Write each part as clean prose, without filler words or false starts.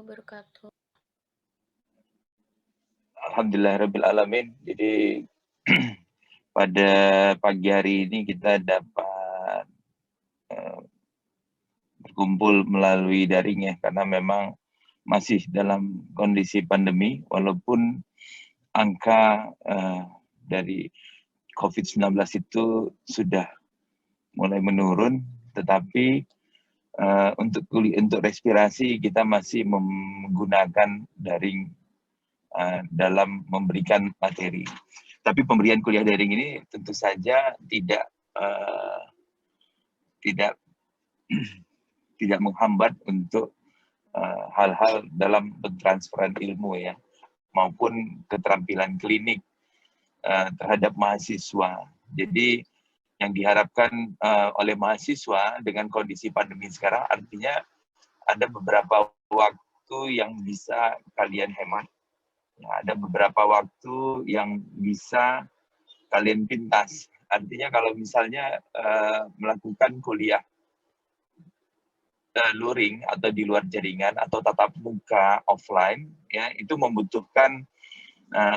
wabarakatuh. Alhamdulillahirabbil alamin. Jadi pada pagi hari ini kita dapat berkumpul melalui daring ya, karena memang masih dalam kondisi pandemi, walaupun angka dari COVID-19 itu sudah mulai menurun, tetapi untuk respirasi kita masih menggunakan daring dalam memberikan materi. Tapi pemberian kuliah daring ini tentu saja tidak tidak menghambat untuk hal-hal dalam pentransferan ilmu ya, maupun keterampilan klinik terhadap mahasiswa. Jadi yang diharapkan oleh mahasiswa dengan kondisi pandemi sekarang, artinya ada beberapa waktu yang bisa kalian hemat. Ya, ada beberapa waktu yang bisa kalian pintas. Artinya kalau misalnya melakukan kuliah luring atau di luar jaringan atau tatap muka offline, ya itu membutuhkan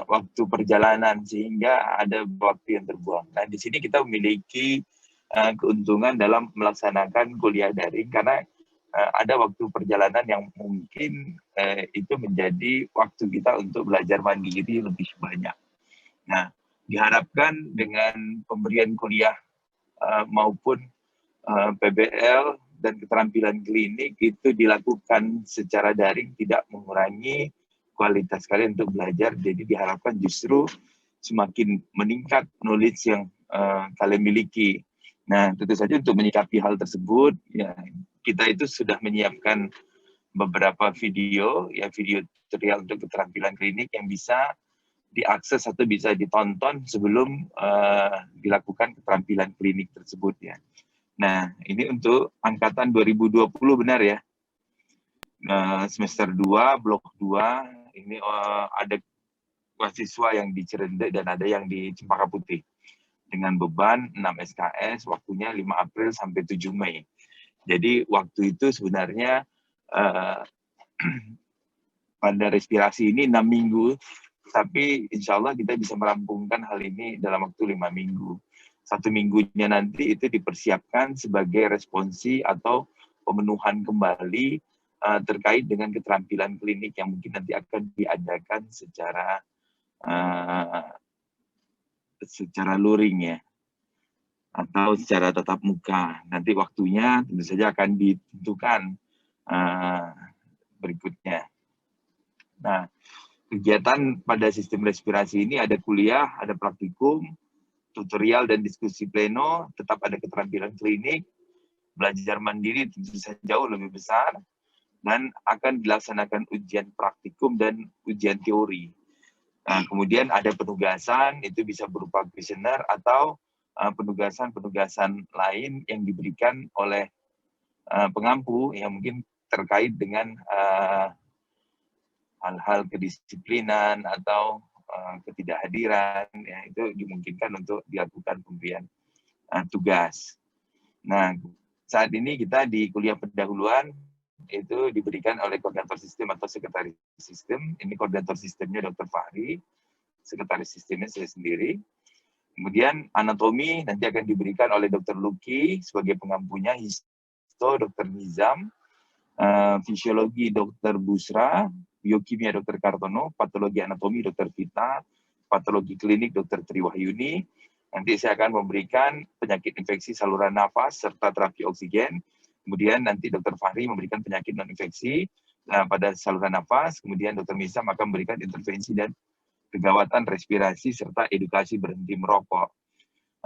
waktu perjalanan sehingga ada waktu yang terbuang. Nah di sini kita memiliki keuntungan dalam melaksanakan kuliah daring karena ada waktu perjalanan yang mungkin itu menjadi waktu kita untuk belajar mandiri lebih banyak. Nah, diharapkan dengan pemberian kuliah maupun PBL dan keterampilan klinik itu dilakukan secara daring tidak mengurangi kualitas kalian untuk belajar. Jadi diharapkan justru semakin meningkat knowledge yang kalian miliki. Nah, tentu saja untuk menyikapi hal tersebut, ya kita itu sudah menyiapkan beberapa video, ya video tutorial untuk keterampilan klinik yang bisa diakses atau bisa ditonton sebelum dilakukan keterampilan klinik tersebut ya. Nah, ini untuk angkatan 2020 benar ya. Semester 2, blok 2, ini ada mahasiswa yang di Cirende dan ada yang di Cempaka Putih. Dengan beban 6 SKS, waktunya 5 April sampai 7 Mei. Jadi waktu itu sebenarnya pada respirasi ini 6 minggu, tapi insya Allah kita bisa merampungkan hal ini dalam waktu 5 minggu. 1 minggunya nanti itu dipersiapkan sebagai responsi atau pemenuhan kembali terkait dengan keterampilan klinik yang mungkin nanti akan diadakan secara luring ya, atau secara tatap muka. Nanti waktunya tentu saja akan ditentukan berikutnya. Nah, kegiatan pada sistem respirasi ini ada kuliah, ada praktikum, tutorial dan diskusi pleno, tetap ada keterampilan klinik, belajar mandiri tentu saja jauh lebih besar, dan akan dilaksanakan ujian praktikum dan ujian teori. Nah, kemudian ada penugasan, itu bisa berupa kuesioner atau penugasan-penugasan lain yang diberikan oleh pengampu yang mungkin terkait dengan hal-hal kedisiplinan atau ketidakhadiran, ya itu dimungkinkan untuk dilakukan pemberian tugas. Nah, saat ini kita di kuliah pendahuluan itu diberikan oleh koordinator sistem atau sekretaris sistem. Ini koordinator sistemnya Dr. Fahri, sekretaris sistemnya saya sendiri. Kemudian anatomi nanti akan diberikan oleh Dr. Luki sebagai pengampunya, histo Dr. Nizam, fisiologi Dr. Busra, biokimia Dr. Kartono, patologi anatomi Dr. Vita, patologi klinik Dr. Triwahyuni. Nanti saya akan memberikan penyakit infeksi saluran nafas serta terapi oksigen. Kemudian nanti Dr. Fahri memberikan penyakit non-infeksi pada saluran nafas. Kemudian Dr. Misam akan memberikan intervensi dan kegawatan respirasi serta edukasi berhenti merokok.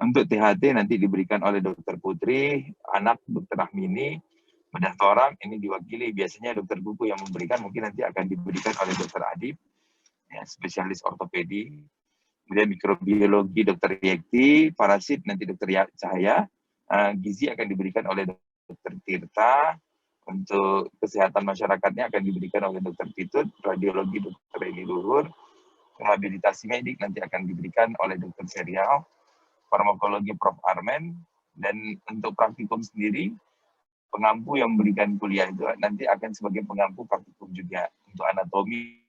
Untuk THT nanti diberikan oleh Dr. Putri, anak Dr. Rahmini, bedah torak ini diwakili biasanya Dr. Buku yang memberikan, mungkin nanti akan diberikan oleh Dr. Adib, ya, spesialis ortopedi. Kemudian mikrobiologi Dr. Yekti, parasit nanti Dr. Cahaya, gizi akan diberikan oleh Dr. Tirta, untuk kesehatan masyarakatnya akan diberikan oleh Dr. Pitut, radiologi Dr. Eni Luhur, rehabilitasi medik nanti akan diberikan oleh Dr. Serial, farmakologi Prof. Armen, dan untuk praktikum sendiri pengampu yang memberikan kuliah itu nanti akan sebagai pengampu praktikum juga untuk anatomi.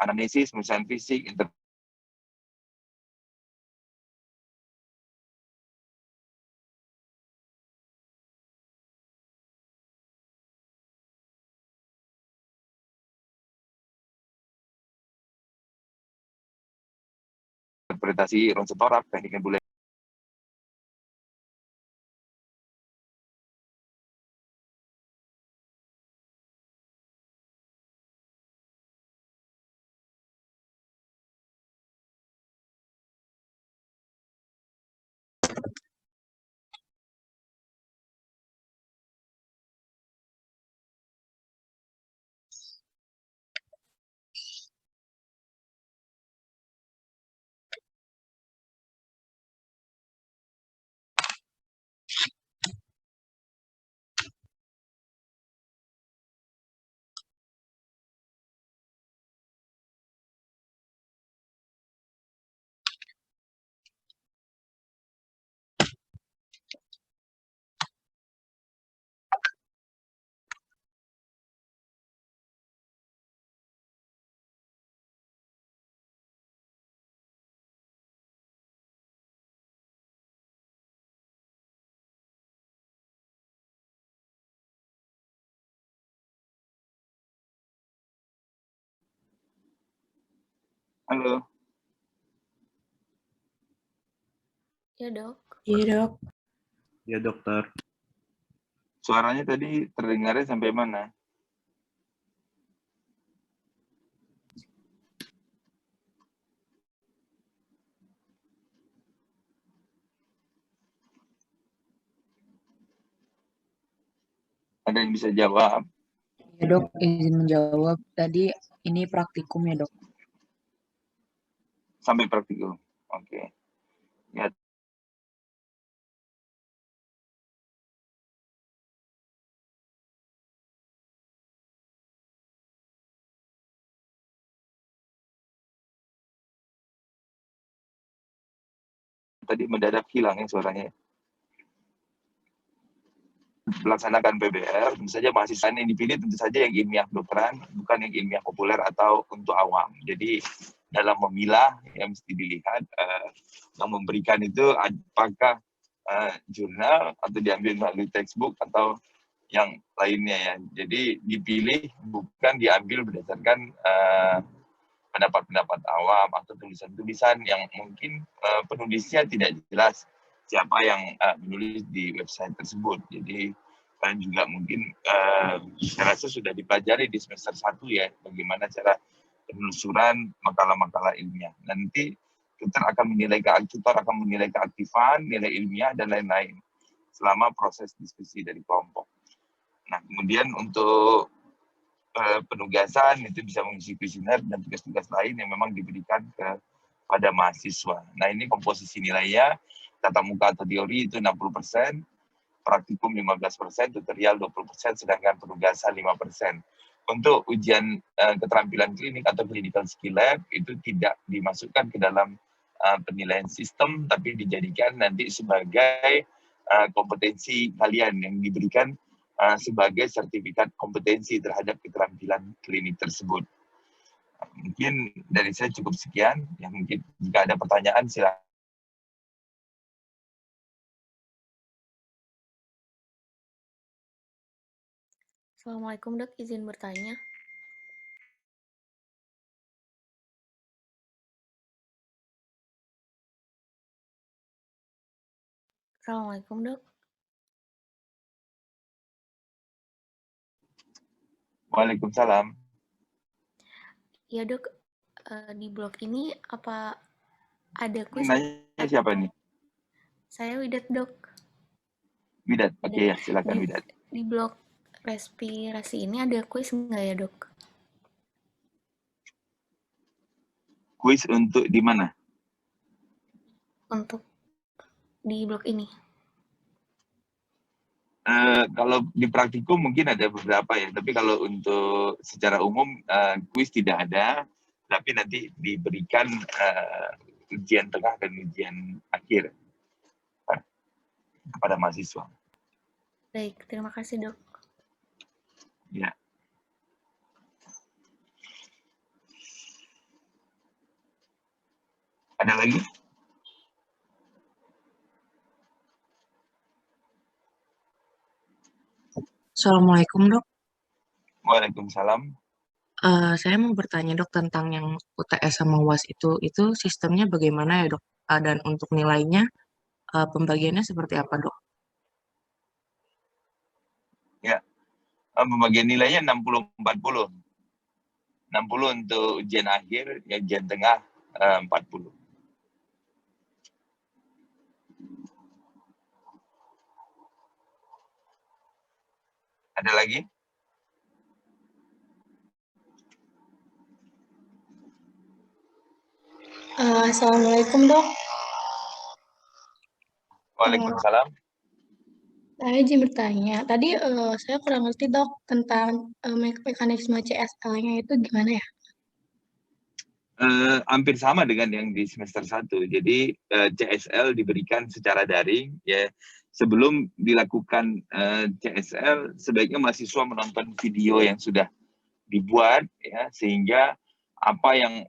Anamnesis, pemeriksaan fisik, interpretasi ronsen torak, teknik nebulasi, halo. Ya dok. Iya dok. Ya dokter. Suaranya tadi terdengarnya sampai mana? Ada yang bisa jawab? Ya dok, izin menjawab. Tadi ini praktikum ya dok. Sampai praktikum. Oke. Ya. Tadi mendadak hilang ya suaranya. Melaksanakan PBR, tentu saja mahasiswa yang dipilih tentu saja yang ilmiah kedokteran, bukan yang ilmiah populer atau untuk awam. Jadi dalam memilah yang mesti dilihat yang memberikan itu apakah jurnal atau diambil melalui textbook atau yang lainnya ya. Jadi dipilih bukan diambil berdasarkan pendapat-pendapat awam atau tulisan-tulisan yang mungkin penulisnya tidak jelas siapa yang menulis di website tersebut. Jadi kalian juga mungkin saya rasa sudah dipelajari di semester 1 ya, bagaimana cara penelusuran makalah-makalah ilmiah. Nanti tutor akan menilai keaktifan, nilai ilmiah, dan lain-lain selama proses diskusi dari kelompok. Nah, kemudian untuk penugasan itu bisa mengisi kuesioner dan tugas-tugas lain yang memang diberikan kepada mahasiswa. Nah, ini komposisi nilainya, tatap muka atau teori itu 60%, praktikum 15%, tutorial 20%, sedangkan penugasan 5%. Untuk ujian keterampilan klinik atau clinical skill lab itu tidak dimasukkan ke dalam penilaian sistem, tapi dijadikan nanti sebagai kompetensi kalian yang diberikan sebagai sertifikat kompetensi terhadap keterampilan klinik tersebut. Mungkin dari saya cukup sekian. Yang mungkin jika ada pertanyaan silakan. Assalamualaikum dok, izin bertanya. Assalamualaikum dok. Waalaikumsalam. Ya dok, di blog ini apa ada kuis? Nanya siapa nih? Saya Widat dok. Widat, oke ya, silakan Widat. Di blog respirasi ini ada kuis nggak ya dok? Kuis untuk di mana? untuk di blok ini. Kalau di praktikum mungkin ada beberapa ya, tapi kalau untuk secara umum kuis tidak ada, tapi nanti diberikan ujian tengah dan ujian akhir kepada mahasiswa. Baik, terima kasih dok. Ya. Ada lagi? Assalamualaikum dok. Waalaikumsalam. Saya mau bertanya dok tentang yang UTS sama UAS itu sistemnya bagaimana ya dok? Dan untuk nilainya pembagiannya seperti apa dok? Ya, pembagian nilainya 60-40. 60 untuk ujian akhir, ya ujian tengah 40. Ada lagi? Assalamualaikum dok. Waalaikumsalam. Saya izin bertanya. Tadi saya kurang ngerti dok tentang mekanisme CSL-nya itu gimana ya? Hampir sama dengan yang di semester 1. Jadi CSL diberikan secara daring ya. Sebelum dilakukan CSL sebaiknya mahasiswa menonton video yang sudah dibuat ya, sehingga apa yang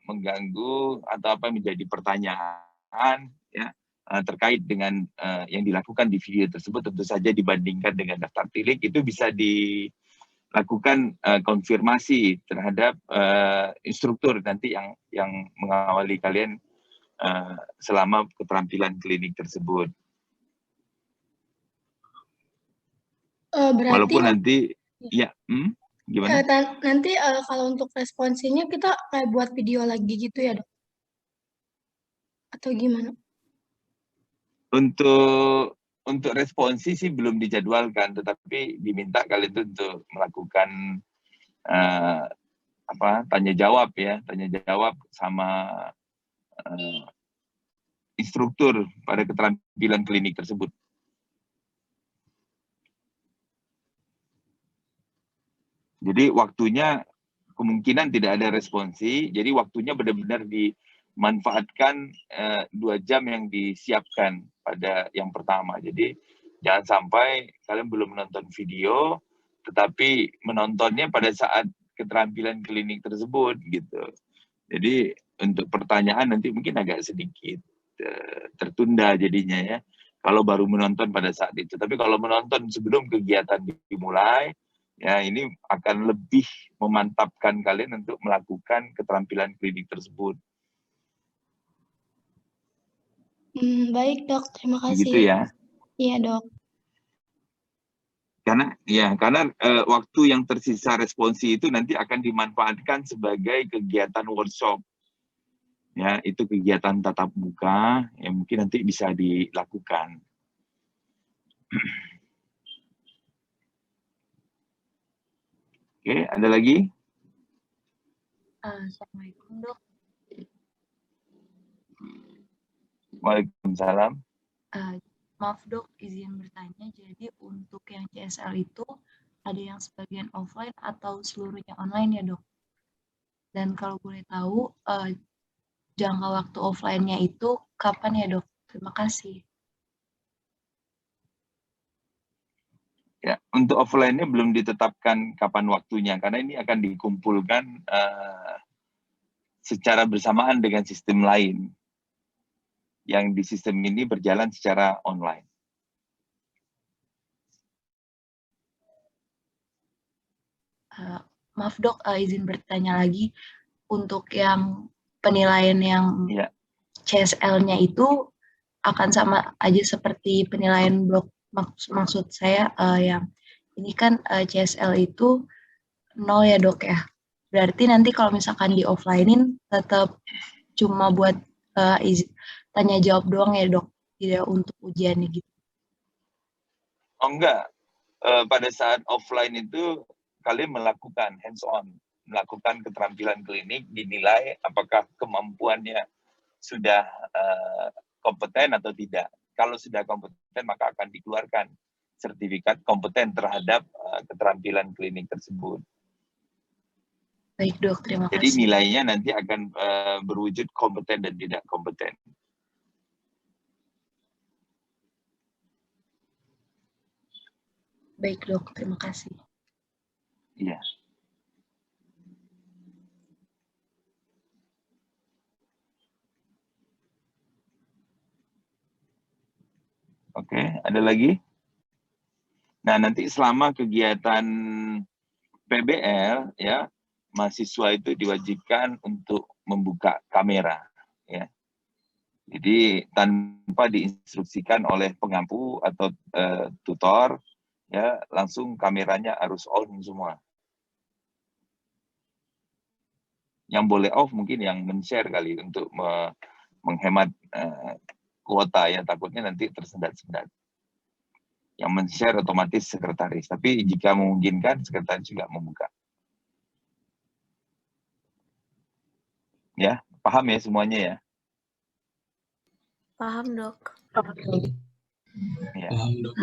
mengganggu atau apa yang menjadi pertanyaan ya terkait dengan yang dilakukan di video tersebut tentu saja dibandingkan dengan daftar tilik itu bisa dilakukan konfirmasi terhadap instruktur nanti yang mengawali kalian selama keterampilan klinik tersebut. Berarti Walaupun nanti ya gimana? nanti kalau untuk responsinya kita kayak buat video lagi gitu ya dok? Atau gimana? Untuk responsi sih belum dijadwalkan, tetapi diminta kalian itu untuk melakukan tanya jawab sama instruktur pada keterampilan klinik tersebut. Jadi waktunya kemungkinan tidak ada responsi, jadi waktunya benar-benar dimanfaatkan 2 jam yang disiapkan pada yang pertama. Jadi jangan sampai kalian belum menonton video, tetapi menontonnya pada saat keterampilan klinik tersebut gitu. Jadi untuk pertanyaan nanti mungkin agak sedikit tertunda jadinya ya. Kalau baru menonton pada saat itu. Tapi kalau menonton sebelum kegiatan dimulai, ya ini akan lebih memantapkan kalian untuk melakukan keterampilan klinik tersebut. Baik dok, terima kasih. Begitu ya. Iya dok. Karena waktu yang tersisa responsi itu nanti akan dimanfaatkan sebagai kegiatan workshop. Ya, itu kegiatan tatap muka yang mungkin nanti bisa dilakukan. Oke, ada lagi? Assalamualaikum dok. Waalaikumsalam. Maaf dok, izin bertanya. Jadi untuk yang CSL itu ada yang sebagian offline atau seluruhnya online ya dok? Dan kalau boleh tahu jangka waktu offline-nya itu kapan ya dok? Terima kasih. Ya, untuk offline-nya belum ditetapkan kapan waktunya, karena ini akan dikumpulkan secara bersamaan dengan sistem lain. Yang di sistem ini berjalan secara online. Maaf dok, izin bertanya lagi. Untuk yang penilaian yang CSL-nya itu akan sama aja seperti penilaian blok. Maksud saya yang ini kan CSL itu 0 ya dok ya. Berarti nanti kalau misalkan di offline-in tetap cuma buat tanya jawab doang ya dok, tidak untuk ujiannya gitu. Oh enggak, pada saat offline itu kalian melakukan hands on. melakukan keterampilan klinik dinilai apakah kemampuannya sudah kompeten atau tidak. Kalau sudah kompeten maka akan dikeluarkan sertifikat kompeten terhadap keterampilan klinik tersebut. Baik dok, terima kasih. Jadi nilainya nanti akan berwujud kompeten dan tidak kompeten. Baik dok, terima kasih. Iya. Oke, ada lagi? Nah, nanti selama kegiatan PBL ya, mahasiswa itu diwajibkan untuk membuka kamera ya. Jadi tanpa diinstruksikan oleh pengampu atau tutor ya, langsung kameranya harus on semua. Yang boleh off mungkin yang men-share kali untuk menghemat kuota ya, takutnya nanti tersendat-sendat. Yang men-share otomatis sekretaris, tapi jika memungkinkan sekretaris juga membuka. Ya, paham ya semuanya ya? Paham dok. Ya. Paham dok.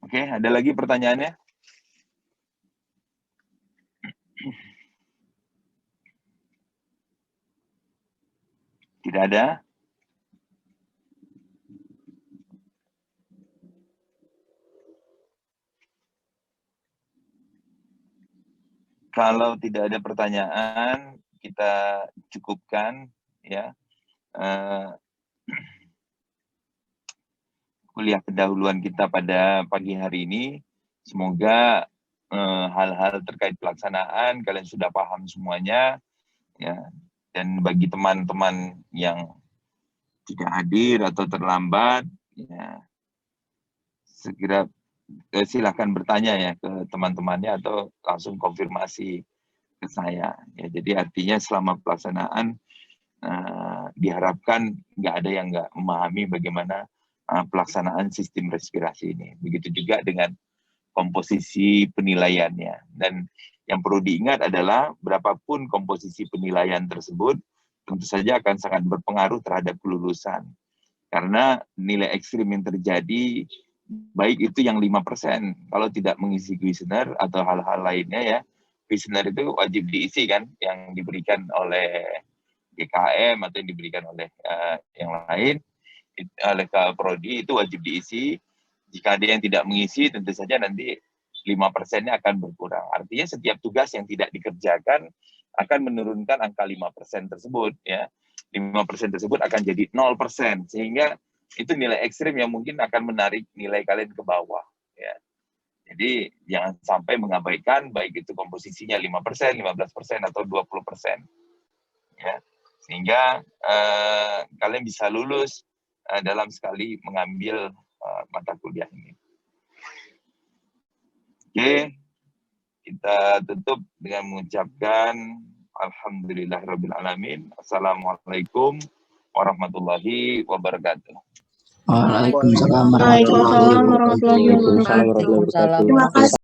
Oke, ada lagi pertanyaannya? Tidak ada? Kalau tidak ada pertanyaan, kita cukupkan ya kuliah pendahuluan kita pada pagi hari ini. Semoga hal-hal terkait pelaksanaan kalian sudah paham semuanya ya. Dan bagi teman-teman yang tidak hadir atau terlambat ya, segera silakan bertanya ya ke teman-temannya atau langsung konfirmasi ke saya ya. Jadi artinya selama pelaksanaan diharapkan nggak ada yang nggak memahami bagaimana pelaksanaan sistem respirasi ini. Begitu juga dengan komposisi penilaiannya. Dan yang perlu diingat adalah berapapun komposisi penilaian tersebut tentu saja akan sangat berpengaruh terhadap kelulusan. Karena nilai ekstrim yang terjadi baik itu yang 5%, kalau tidak mengisi kuesioner atau hal-hal lainnya ya, kuesioner itu wajib diisi kan, yang diberikan oleh GKM atau yang diberikan oleh yang lain, oleh Prodi itu wajib diisi. Jika ada yang tidak mengisi, tentu saja nanti 5%-nya akan berkurang. Artinya setiap tugas yang tidak dikerjakan akan menurunkan angka 5% tersebut ya. 5% tersebut akan jadi 0%, sehingga itu nilai ekstrim yang mungkin akan menarik nilai kalian ke bawah ya. Jadi jangan sampai mengabaikan baik itu komposisinya 5%, 15% atau 20% ya. Sehingga kalian bisa lulus dalam sekali mengambil mata kuliah ini. Oke, kita tutup dengan mengucapkan Alhamdulillahirrabbilalamin. Assalamualaikum warahmatullahi wabarakatuh. Waalaikumsalam Waalaikumsalam warahmatullahi wabarakatuh. Terima kasih.